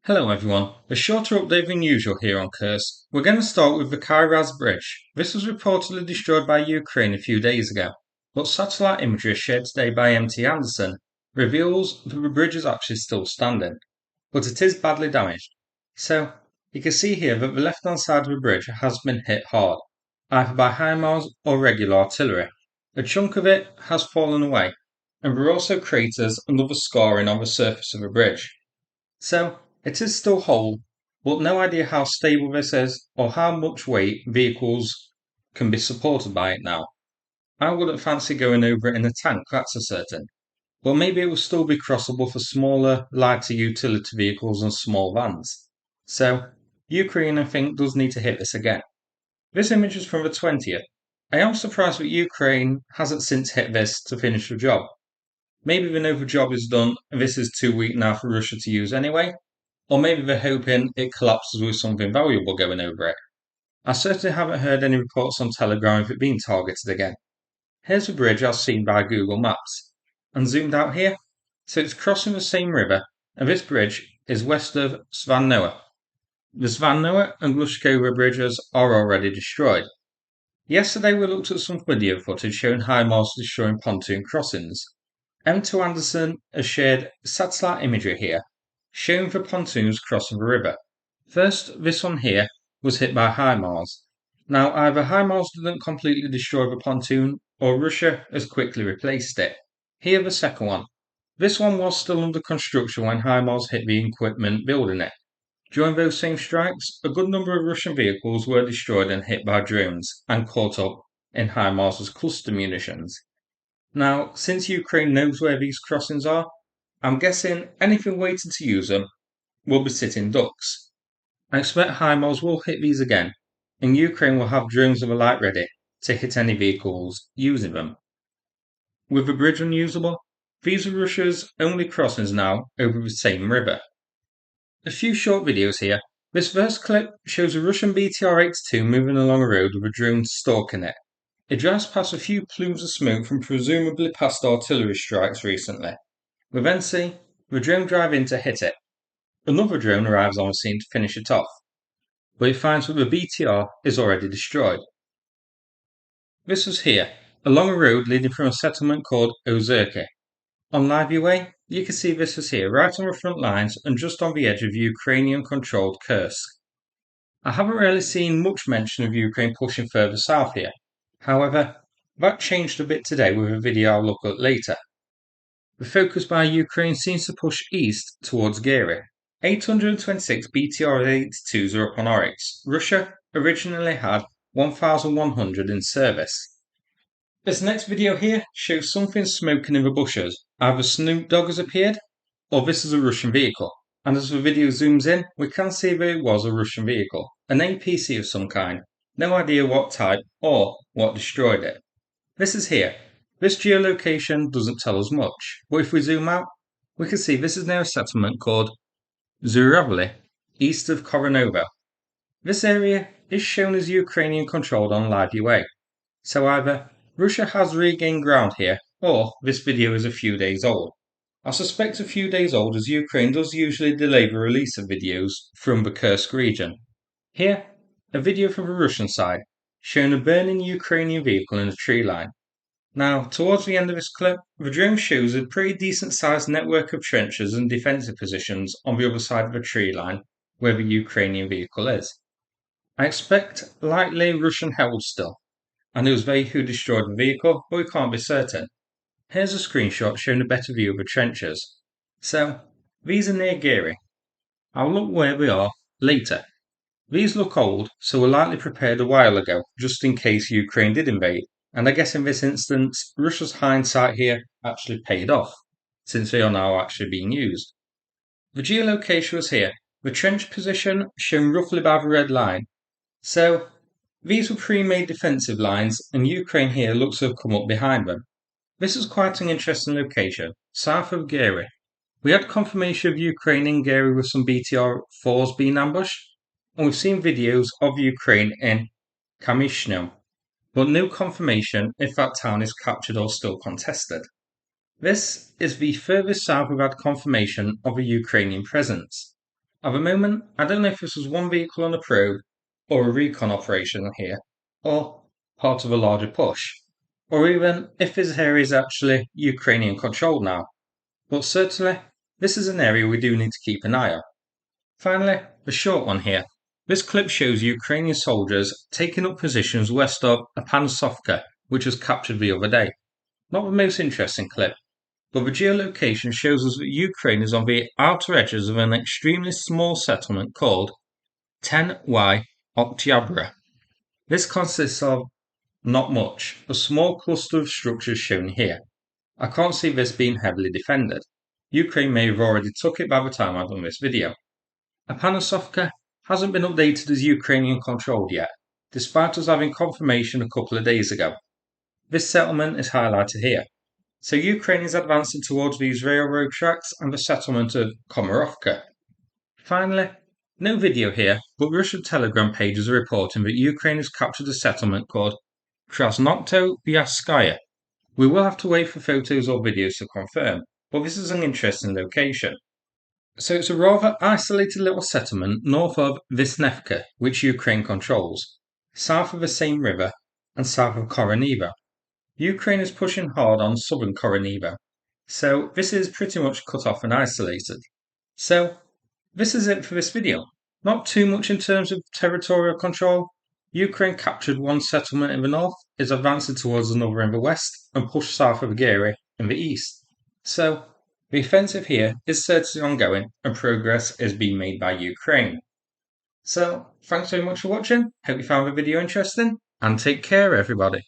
Hello everyone, a shorter update than usual here on Kursk. We're going to start with the Kyrazh Bridge. This was reportedly destroyed by Ukraine a few days ago, but satellite imagery shared today by MT Anderson reveals that the bridge is actually still standing, but it is badly damaged. So, you can see here that the left hand side of the bridge has been hit hard, either by HIMARS or regular artillery. A chunk of it has fallen away, and there are also craters and other scarring on the surface of the bridge. So, it is still whole, but no idea how stable this is or how much weight vehicles can be supported by it now. I wouldn't fancy going over it in a tank, that's a certain. But maybe it will still be crossable for smaller, lighter utility vehicles and small vans. So, Ukraine I think does need to hit this again. This image is from the 20th. I am surprised that Ukraine hasn't since hit this to finish the job. Maybe they know the job is done and this is too weak now for Russia to use anyway, or maybe they're hoping it collapses with something valuable going over it. I certainly haven't heard any reports on Telegram of it being targeted again. Here's the bridge as seen by Google Maps, and zoomed out here, so it's crossing the same river, and this bridge is west of Svanoa. The Svanoa and Glushkova bridges are already destroyed. Yesterday we looked at some video footage showing HIMARS destroying pontoon crossings. M2 Anderson has shared satellite imagery here, showing the pontoons crossing the river. First, this one here was hit by HIMARS. Now, either HIMARS didn't completely destroy the pontoon, or Russia has quickly replaced it. Here, the second one. This one was still under construction when HIMARS hit the equipment building it. During those same strikes, a good number of Russian vehicles were destroyed and hit by drones, and caught up in HIMARS's cluster munitions. Now, since Ukraine knows where these crossings are, I'm guessing anything waiting to use them will be sitting ducks. I expect HIMARS will hit these again, and Ukraine will have drones of a light ready to hit any vehicles using them. With the bridge unusable, these are Russia's only crossings now over the same river. A few short videos here. This first clip shows a Russian BTR-82 moving along a road with a drone stalking it. It drives past a few plumes of smoke from presumably past artillery strikes recently. We then see the drone drive in to hit it. Another drone arrives on the scene to finish it off, but it finds that the BTR is already destroyed. This was here, along a road leading from a settlement called Ozerki. On live UA, you can see this was here, right on the front lines and just on the edge of Ukrainian-controlled Kursk. I haven't really seen much mention of Ukraine pushing further south here. However, that changed a bit today with a video I'll look at later. The focus by Ukraine seems to push east towards Gir'i. 826 BTR-82s are up on Oryx. Russia originally had 1,100 in service. This next video here shows something smoking in the bushes. Either Snoop Dogg has appeared, or this is a Russian vehicle. And as the video zooms in, we can see that it was a Russian vehicle, an APC of some kind. No idea what type or what destroyed it. This is here. This geolocation doesn't tell us much, but if we zoom out, we can see this is now a settlement called Zhuravli, east of Koronovo. This area is shown as Ukrainian controlled on live UA, so either Russia has regained ground here, or this video is a few days old. I suspect a few days old as Ukraine does usually delay the release of videos from the Kursk region. Here, a video from the Russian side, showing a burning Ukrainian vehicle in a tree line. Now, towards the end of this clip, the drone shows a pretty decent sized network of trenches and defensive positions on the other side of the tree line, where the Ukrainian vehicle is. I expect likely Russian held still, and it was they who destroyed the vehicle, but we can't be certain. Here's a screenshot showing a better view of the trenches. So, these are near Gir'i. I'll look where we are later. These look old, so were likely prepared a while ago, just in case Ukraine did invade, and I guess in this instance, Russia's hindsight here actually paid off, since they are now actually being used. The geolocation was here, the trench position shown roughly by the red line. So, these were pre-made defensive lines, and Ukraine here looks to have come up behind them. This is quite an interesting location, south of Gir'i. We had confirmation of Ukraine in Gir'i with some BTR-4s being ambushed, and we've seen videos of Ukraine in Karyzh, but no confirmation if that town is captured or still contested. This is the furthest south we've had confirmation of a Ukrainian presence. At the moment, I don't know if this was one vehicle on a probe, or a recon operation here, or part of a larger push, or even if this area is actually Ukrainian controlled now. But certainly, this is an area we do need to keep an eye on. Finally, the short one here. This clip shows Ukrainian soldiers taking up positions west of Apanosovka, which was captured the other day. Not the most interesting clip, but the geolocation shows us that Ukraine is on the outer edges of an extremely small settlement called 10Y Oktyabr. This consists of not much, a small cluster of structures shown here. I can't see this being heavily defended. Ukraine may have already took it by the time I've done this video. Apanosovka hasn't been updated as Ukrainian controlled yet, despite us having confirmation a couple of days ago. This settlement is highlighted here. So Ukraine is advancing towards these railroad tracks and the settlement of Komarovka. Finally, no video here, but Russian Telegram pages are reporting that Ukraine has captured a settlement called Krasnokto-Bielskaya. We will have to wait for photos or videos to confirm, but this is an interesting location. So it's a rather isolated little settlement north of Visnevka, which Ukraine controls, south of the same river, and south of Koronivo. Ukraine is pushing hard on southern Koronivo, so this is pretty much cut off and isolated. So this is it for this video. Not too much in terms of territorial control. Ukraine captured one settlement in the north, is advancing towards another in the west, and pushed south of Gir'i in the east. So the offensive here is certainly ongoing, and progress is being made by Ukraine. So thanks very much for watching. Hope you found the video interesting, and take care everybody.